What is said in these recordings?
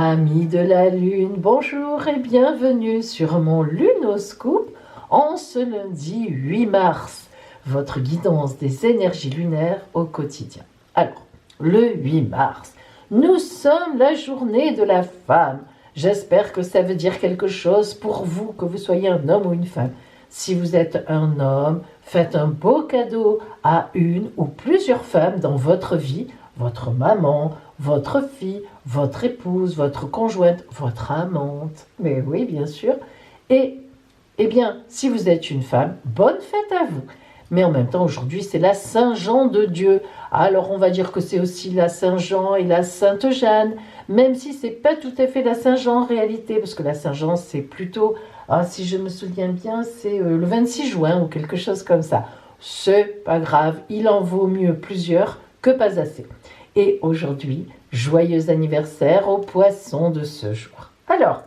Amis de la Lune, bonjour et bienvenue sur mon Lunoscope en ce lundi 8 mars, votre guidance des énergies lunaires au quotidien. Alors, le 8 mars, nous sommes la journée de la femme. J'espère que ça veut dire quelque chose pour vous, que vous soyez un homme ou une femme. Si vous êtes un homme, faites un beau cadeau à une ou plusieurs femmes dans votre vie, votre maman, votre fille, votre épouse, votre conjointe, votre amante. Mais oui, bien sûr. Et, eh bien, si vous êtes une femme, bonne fête à vous. Mais en même temps, aujourd'hui, c'est la Saint-Jean de Dieu. Alors, on va dire que c'est aussi la Saint-Jean et la Sainte-Jeanne, même si c'est pas tout à fait la Saint-Jean en réalité, parce que la Saint-Jean, c'est plutôt, si je me souviens bien, c'est le 26 juin ou quelque chose comme ça. C'est pas grave, il en vaut mieux plusieurs que pas assez. Et aujourd'hui, joyeux anniversaire aux poissons de ce jour. Alors,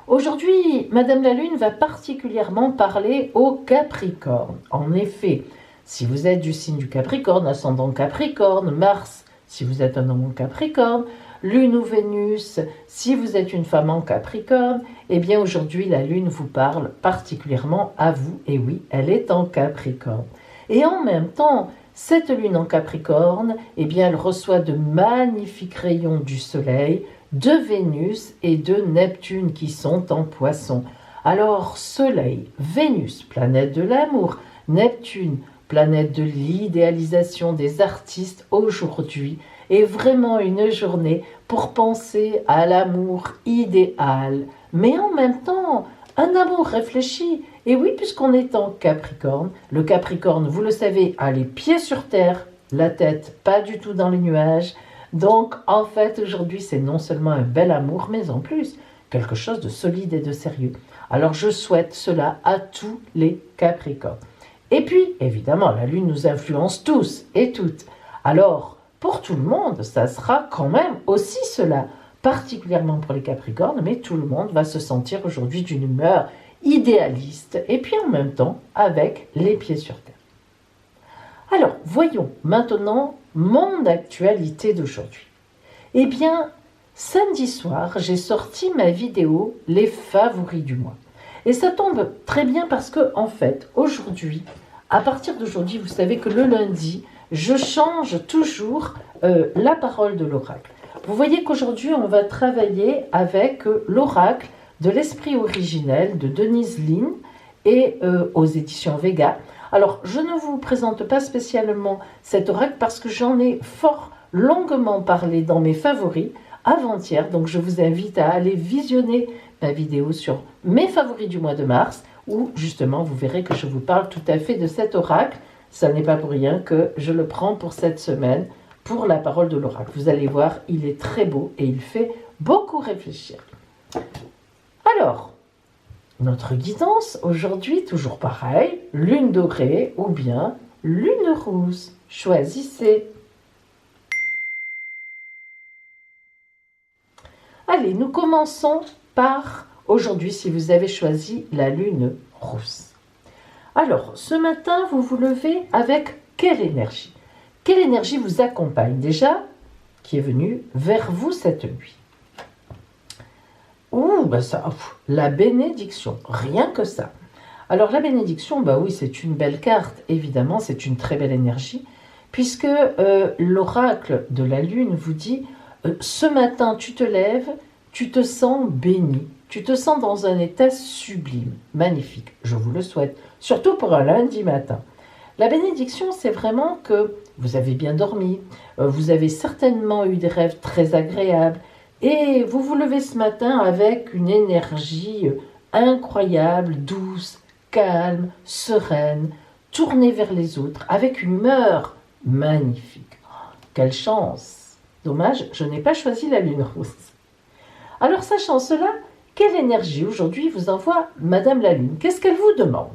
aujourd'hui, Madame la Lune va particulièrement parler aux Capricornes. En effet, si vous êtes du signe du Capricorne, ascendant Capricorne, Mars, si vous êtes un homme en Capricorne, Lune ou Vénus, si vous êtes une femme en Capricorne, eh bien aujourd'hui, la Lune vous parle particulièrement à vous. Et oui, elle est en Capricorne. Et en même temps, cette lune en Capricorne, eh bien, elle reçoit de magnifiques rayons du Soleil, de Vénus et de Neptune qui sont en Poisson. Alors, Soleil, Vénus, planète de l'amour, Neptune, planète de l'idéalisation des artistes, aujourd'hui est vraiment une journée pour penser à l'amour idéal, mais en même temps, un amour réfléchi. Et oui, puisqu'on est en Capricorne, le Capricorne, vous le savez, a les pieds sur terre, la tête pas du tout dans les nuages. Donc, en fait, aujourd'hui, c'est non seulement un bel amour, mais en plus, quelque chose de solide et de sérieux. Alors, je souhaite cela à tous les Capricornes. Et puis, évidemment, la Lune nous influence tous et toutes. Alors, pour tout le monde, ça sera quand même aussi cela, particulièrement pour les Capricornes, mais tout le monde va se sentir aujourd'hui d'une humeur idéaliste et puis en même temps avec les pieds sur terre. Alors, voyons maintenant mon actualité d'aujourd'hui. Eh bien, samedi soir, j'ai sorti ma vidéo « Les favoris du mois ». Et ça tombe très bien parce que, en fait, aujourd'hui, à partir d'aujourd'hui, vous savez que le lundi, je change toujours la parole de l'oracle. Vous voyez qu'aujourd'hui, on va travailler avec l'oracle de l'esprit originel de Denise Linn et aux éditions Vega. Alors, je ne vous présente pas spécialement cet oracle parce que j'en ai fort longuement parlé dans mes favoris avant-hier. Donc, je vous invite à aller visionner ma vidéo sur mes favoris du mois de mars où, justement, vous verrez que je vous parle tout à fait de cet oracle. Ça n'est pas pour rien que je le prends pour cette semaine, pour la parole de l'oracle. Vous allez voir, il est très beau et il fait beaucoup réfléchir. Alors, notre guidance aujourd'hui, toujours pareil, lune dorée ou bien lune rousse. Choisissez. Allez, nous commençons par aujourd'hui si vous avez choisi la lune rousse. Alors, ce matin, vous vous levez avec quelle énergie? Quelle énergie vous accompagne déjà, qui est venue vers vous cette nuit? La bénédiction, rien que ça. Alors la bénédiction, oui, c'est une belle carte, évidemment, c'est une très belle énergie, puisque l'oracle de la Lune vous dit, ce matin tu te lèves, tu te sens béni, tu te sens dans un état sublime, magnifique, je vous le souhaite, surtout pour un lundi matin. La bénédiction, c'est vraiment que vous avez bien dormi, vous avez certainement eu des rêves très agréables, et vous vous levez ce matin avec une énergie incroyable, douce, calme, sereine, tournée vers les autres, avec une humeur magnifique. Oh, quelle chance! Dommage, je n'ai pas choisi la lune rousse. Alors, sachant cela, quelle énergie aujourd'hui vous envoie Madame la Lune? Qu'est-ce qu'elle vous demande?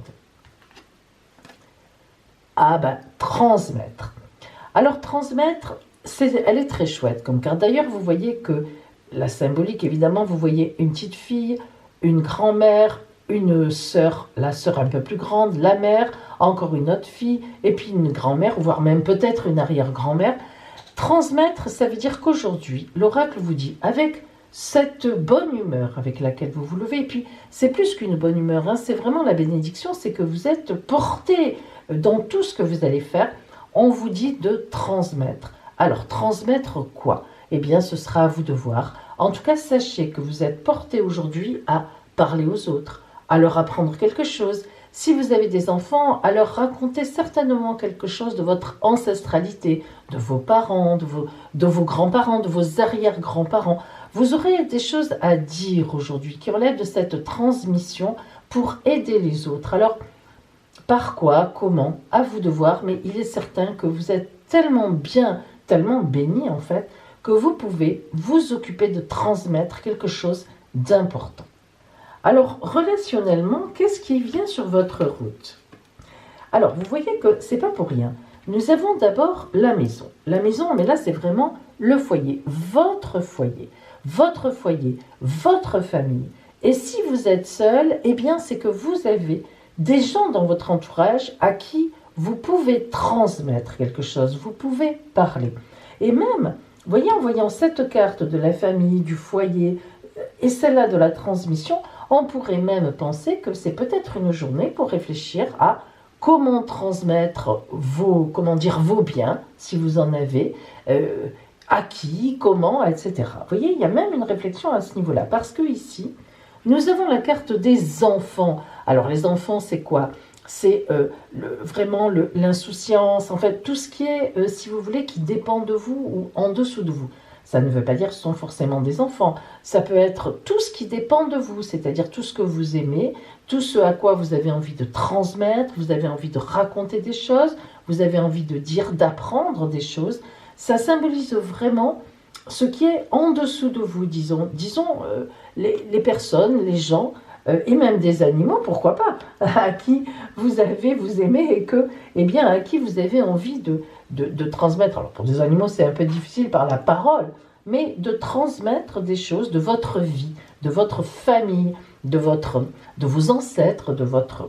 Transmettre. Alors, transmettre, elle est très chouette comme carte. D'ailleurs, vous voyez que la symbolique, évidemment, vous voyez une petite fille, une grand-mère, une sœur, la sœur un peu plus grande, la mère, encore une autre fille, et puis une grand-mère, voire même peut-être une arrière-grand-mère. Transmettre, ça veut dire qu'aujourd'hui, l'oracle vous dit, avec cette bonne humeur avec laquelle vous vous levez. Et puis, c'est plus qu'une bonne humeur, hein, c'est vraiment la bénédiction, c'est que vous êtes porté dans tout ce que vous allez faire. On vous dit de transmettre. Alors, transmettre quoi? Eh bien, ce sera à vous de voir. En tout cas, sachez que vous êtes porté aujourd'hui à parler aux autres, à leur apprendre quelque chose. Si vous avez des enfants, à leur raconter certainement quelque chose de votre ancestralité, de vos parents, de vos grands-parents, de vos arrière-grands-parents. Vous aurez des choses à dire aujourd'hui qui relèvent de cette transmission pour aider les autres. Alors, par quoi, comment, à vous de voir, mais il est certain que vous êtes tellement bien, tellement béni en fait, que vous pouvez vous occuper de transmettre quelque chose d'important. Alors, relationnellement, qu'est-ce qui vient sur votre route? Alors, vous voyez que c'est pas pour rien. Nous avons d'abord la maison. La maison, mais là, c'est vraiment le foyer, votre foyer, votre famille. Et si vous êtes seul, eh bien, c'est que vous avez des gens dans votre entourage à qui vous pouvez transmettre quelque chose, vous pouvez parler. Et même, vous voyez, en voyant cette carte de la famille, du foyer et celle-là de la transmission, on pourrait même penser que c'est peut-être une journée pour réfléchir à comment transmettre vos biens, si vous en avez, à qui, comment, etc. Vous voyez, il y a même une réflexion à ce niveau-là, parce que ici, nous avons la carte des enfants. Alors les enfants, c'est quoi? C'est vraiment l'insouciance, en fait, tout ce qui est, si vous voulez, qui dépend de vous ou en dessous de vous. Ça ne veut pas dire que ce sont forcément des enfants. Ça peut être tout ce qui dépend de vous, c'est-à-dire tout ce que vous aimez, tout ce à quoi vous avez envie de transmettre, vous avez envie de raconter des choses, vous avez envie de dire, d'apprendre des choses. Ça symbolise vraiment ce qui est en dessous de vous, disons les personnes, les gens, et même des animaux, pourquoi pas, à qui vous aimez et que, eh bien, à qui vous avez envie de transmettre. Alors pour des animaux, c'est un peu difficile par la parole, mais de transmettre des choses de votre vie, de votre famille, de vos ancêtres,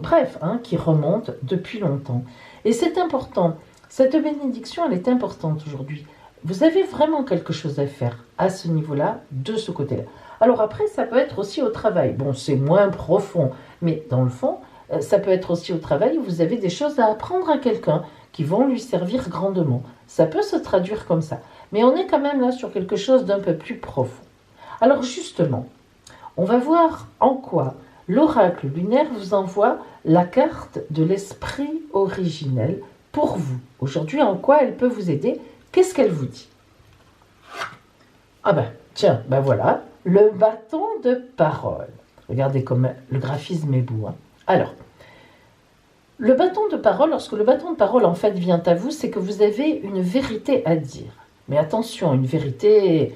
bref, hein, qui remontent depuis longtemps. Et c'est important. Cette bénédiction, elle est importante aujourd'hui. Vous avez vraiment quelque chose à faire à ce niveau-là, de ce côté-là. Alors après, ça peut être aussi au travail. Bon, c'est moins profond, mais dans le fond, ça peut être aussi au travail où vous avez des choses à apprendre à quelqu'un qui vont lui servir grandement. Ça peut se traduire comme ça. Mais on est quand même là sur quelque chose d'un peu plus profond. Alors justement, on va voir en quoi l'oracle lunaire vous envoie la carte de l'esprit originel pour vous. Aujourd'hui, en quoi elle peut vous aider? Qu'est-ce qu'elle vous dit? Ah ben, tiens, ben voilà, le bâton de parole. Regardez comme le graphisme est beau. Hein. Alors, le bâton de parole, lorsque le bâton de parole en fait vient à vous, c'est que vous avez une vérité à dire. Mais attention, une vérité,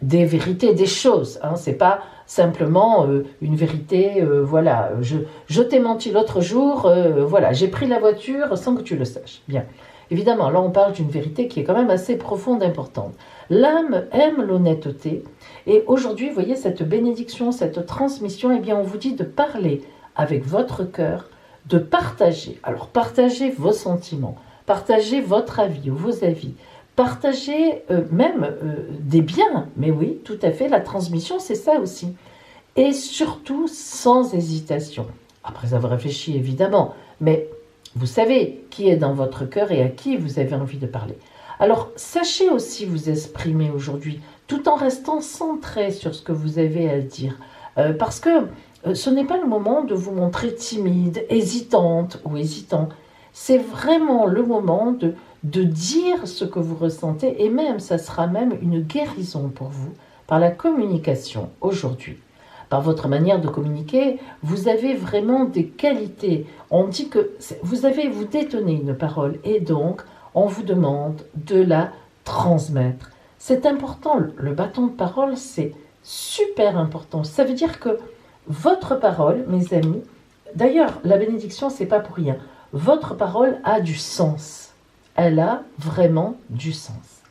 des choses. Hein, c'est pas simplement une vérité, voilà, je t'ai menti l'autre jour, voilà, j'ai pris la voiture sans que tu le saches. Bien. Évidemment, là on parle d'une vérité qui est quand même assez profonde, importante. L'âme aime l'honnêteté et aujourd'hui, vous voyez, cette bénédiction, cette transmission, eh bien on vous dit de parler avec votre cœur, de partager. Alors partagez vos sentiments, partagez votre avis ou vos avis, partagez même des biens. Mais oui, tout à fait, la transmission c'est ça aussi. Et surtout sans hésitation. Après avoir réfléchi évidemment, mais vous savez qui est dans votre cœur et à qui vous avez envie de parler. Alors, sachez aussi vous exprimer aujourd'hui, tout en restant centré sur ce que vous avez à dire. Parce que ce n'est pas le moment de vous montrer timide, hésitante ou hésitant. C'est vraiment le moment de dire ce que vous ressentez et même, ça sera même une guérison pour vous par la communication aujourd'hui. Par votre manière de communiquer, vous avez vraiment des qualités. On dit que vous détenez une parole et donc on vous demande de la transmettre. C'est important, le bâton de parole, c'est super important. Ça veut dire que votre parole, mes amis, d'ailleurs, la bénédiction, c'est pas pour rien. Votre parole a du sens. Elle a vraiment du sens.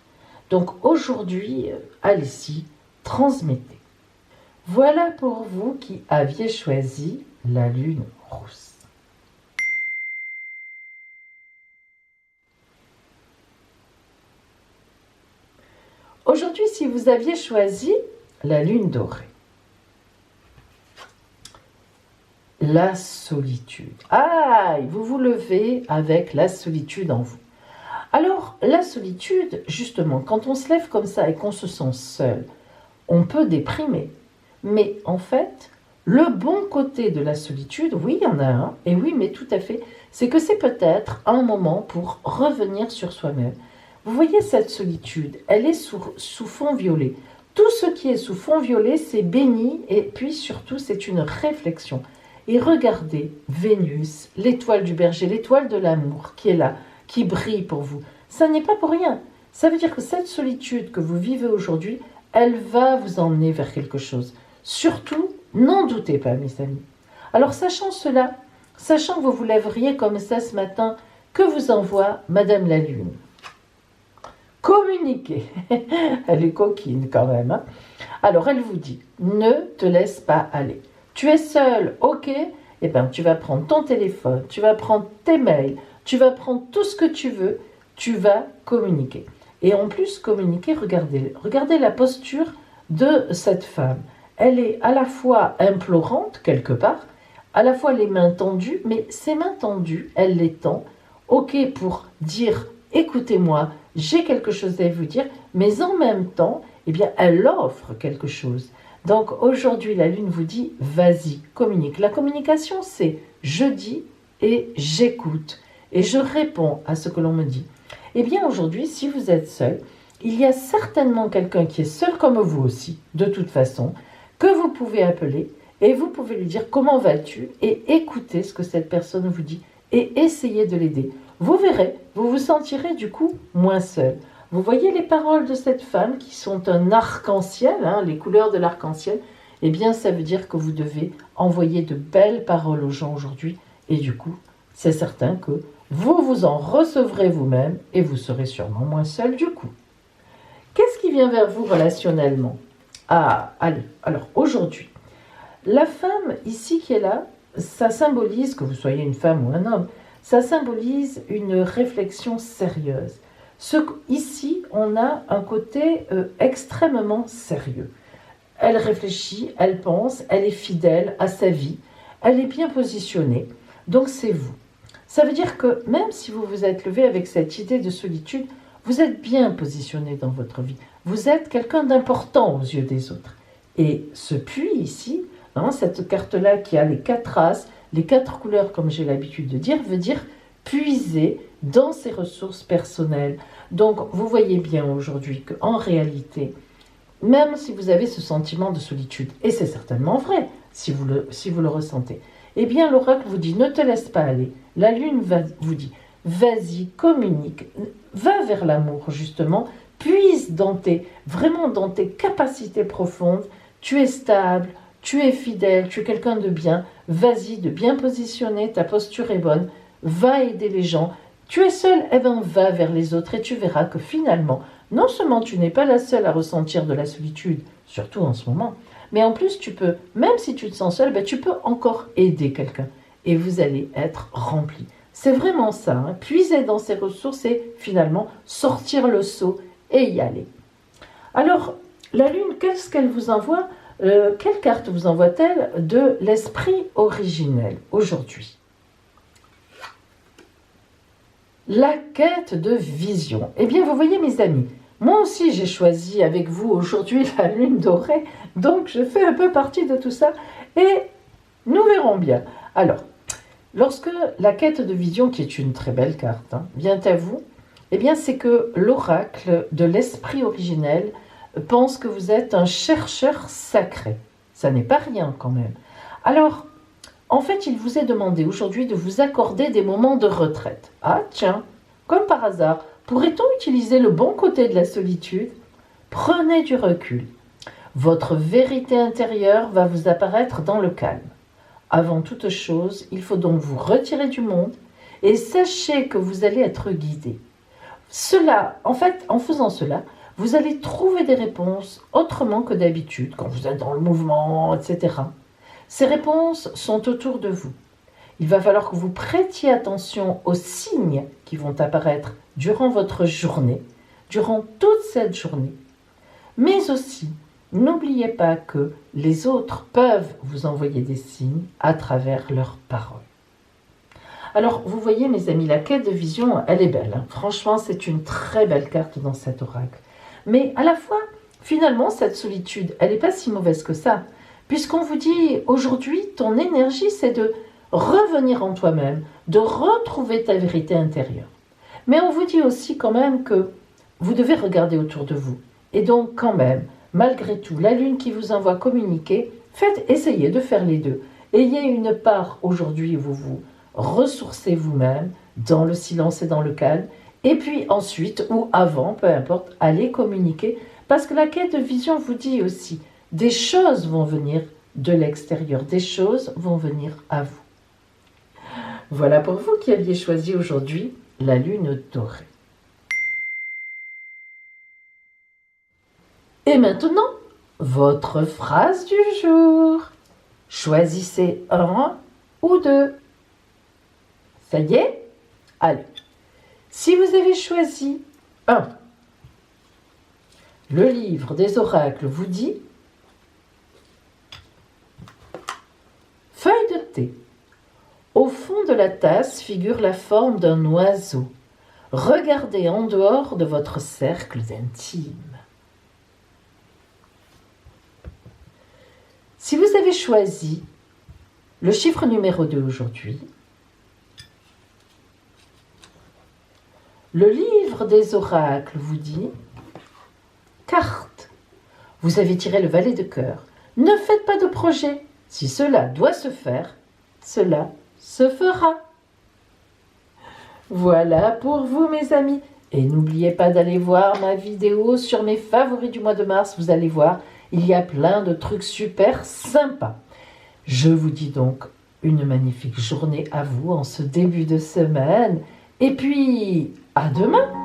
Donc aujourd'hui, allez-y, transmettez. Voilà pour vous qui aviez choisi la lune rousse. Aujourd'hui, si vous aviez choisi la lune dorée. La solitude. Ah, vous vous levez avec la solitude en vous. Alors, la solitude, justement, quand on se lève comme ça et qu'on se sent seul, on peut déprimer. Mais en fait, le bon côté de la solitude, oui, il y en a un, et oui, mais tout à fait, c'est que c'est peut-être un moment pour revenir sur soi-même. Vous voyez cette solitude, elle est sous fond violet. Tout ce qui est sous fond violet, c'est béni, et puis surtout, c'est une réflexion. Et regardez Vénus, l'étoile du berger, l'étoile de l'amour qui est là, qui brille pour vous. Ça n'est pas pour rien. Ça veut dire que cette solitude que vous vivez aujourd'hui, elle va vous emmener vers quelque chose. Surtout, n'en doutez pas, mes amis. Alors, sachant cela, sachant que vous vous lèveriez comme ça ce matin, que vous envoie Madame la Lune? Communiquez. Elle est coquine quand même. Hein. Alors, elle vous dit, ne te laisse pas aller. Tu es seul, ok? Eh bien, tu vas prendre ton téléphone, tu vas prendre tes mails, tu vas prendre tout ce que tu veux, tu vas communiquer. Et en plus, communiquer, regardez la posture de cette femme. Elle est à la fois implorante, quelque part, à la fois les mains tendues, mais ces mains tendues, elle les tend, ok, pour dire, écoutez-moi, j'ai quelque chose à vous dire, mais en même temps, eh bien, elle offre quelque chose. Donc aujourd'hui, la Lune vous dit, vas-y, communique. La communication, c'est je dis et j'écoute et je réponds à ce que l'on me dit. Eh bien aujourd'hui, si vous êtes seul, il y a certainement quelqu'un qui est seul comme vous aussi, de toute façon, que vous pouvez appeler et vous pouvez lui dire comment vas-tu et écouter ce que cette personne vous dit et essayer de l'aider. Vous verrez, vous vous sentirez du coup moins seul. Vous voyez les paroles de cette femme qui sont un arc-en-ciel, hein, les couleurs de l'arc-en-ciel. Eh bien, ça veut dire que vous devez envoyer de belles paroles aux gens aujourd'hui. Et du coup, c'est certain que vous en recevrez vous-même et vous serez sûrement moins seul du coup. Qu'est-ce qui vient vers vous relationnellement? Ah, allez, alors aujourd'hui, la femme ici qui est là, ça symbolise, que vous soyez une femme ou un homme, ça symbolise une réflexion sérieuse. Ici, on a un côté extrêmement sérieux. Elle réfléchit, elle pense, elle est fidèle à sa vie, elle est bien positionnée, donc c'est vous. Ça veut dire que même si vous vous êtes levé avec cette idée de solitude, vous êtes bien positionné dans votre vie. Vous êtes quelqu'un d'important aux yeux des autres. Et ce puits ici, hein, cette carte-là qui a les 4 as, les 4 couleurs comme j'ai l'habitude de dire, veut dire puiser dans ses ressources personnelles. Donc, vous voyez bien aujourd'hui qu'en réalité, même si vous avez ce sentiment de solitude, et c'est certainement vrai si vous le ressentez, eh bien l'oracle vous dit ne te laisse pas aller. La lune vous dit vas-y, communique, va vers l'amour justement, puise vraiment dans tes capacités profondes, tu es stable, tu es fidèle, tu es quelqu'un de bien, vas-y, de bien positionner, ta posture est bonne, va aider les gens. Tu es seul, eh bien va vers les autres et tu verras que finalement, non seulement tu n'es pas la seule à ressentir de la solitude, surtout en ce moment, mais en plus tu peux, même si tu te sens seul, ben, tu peux encore aider quelqu'un et vous allez être rempli. C'est vraiment ça, hein, puiser dans ses ressources et finalement sortir le seau et y aller. Alors, la Lune, qu'est-ce qu'elle vous envoie? Quelle carte vous envoie-t-elle de l'esprit originel aujourd'hui? La quête de vision. Eh bien, vous voyez mes amis, moi aussi j'ai choisi avec vous aujourd'hui la lune dorée, donc je fais un peu partie de tout ça et nous verrons bien. Alors, lorsque la quête de vision, qui est une très belle carte, hein, vient à vous, eh bien c'est que l'oracle de l'esprit originel pense que vous êtes un chercheur sacré. Ça n'est pas rien quand même. Alors, en fait, il vous est demandé aujourd'hui de vous accorder des moments de retraite. Ah tiens, comme par hasard, pourrait-on utiliser le bon côté de la solitude? Prenez du recul. Votre vérité intérieure va vous apparaître dans le calme. Avant toute chose, il faut donc vous retirer du monde et sachez que vous allez être guidé. En faisant cela, vous allez trouver des réponses autrement que d'habitude, quand vous êtes dans le mouvement, etc. Ces réponses sont autour de vous. Il va falloir que vous prêtiez attention aux signes qui vont apparaître durant votre journée, durant toute cette journée. Mais aussi, N'oubliez pas que les autres peuvent vous envoyer des signes à travers leurs paroles. Alors, vous voyez, mes amis, la quête de vision, elle est belle, hein. Franchement, c'est une très belle carte dans cet oracle. Mais à la fois, finalement, cette solitude, elle n'est pas si mauvaise que ça. Puisqu'on vous dit, aujourd'hui, ton énergie, c'est de revenir en toi-même, de retrouver ta vérité intérieure. Mais on vous dit aussi quand même que vous devez regarder autour de vous. Et donc, quand même, malgré tout, la Lune qui vous envoie communiquer, essayez de faire les deux. Ayez une part aujourd'hui où vous vous ressourcez vous-même dans le silence et dans le calme, et puis ensuite, ou avant, peu importe, allez communiquer, parce que la quête de vision vous dit aussi, des choses vont venir de l'extérieur, des choses vont venir à vous. Voilà pour vous qui aviez choisi aujourd'hui la Lune dorée. Et maintenant, votre phrase du jour. Choisissez un ou deux. Ça y est? Allez. Si vous avez choisi 1, le livre des oracles vous dit feuille de thé. Au fond de la tasse figure la forme d'un oiseau. Regardez en dehors de votre cercle intime. Si vous avez choisi le chiffre numéro 2 aujourd'hui, le livre des oracles vous dit carte. Vous avez tiré le valet de cœur. Ne faites pas de projet. Si cela doit se faire, cela se fera. Voilà pour vous, mes amis. Et n'oubliez pas d'aller voir ma vidéo sur mes favoris du mois de mars. Vous allez voir, il y a plein de trucs super sympas. Je vous dis donc une magnifique journée à vous en ce début de semaine. Et puis, à demain!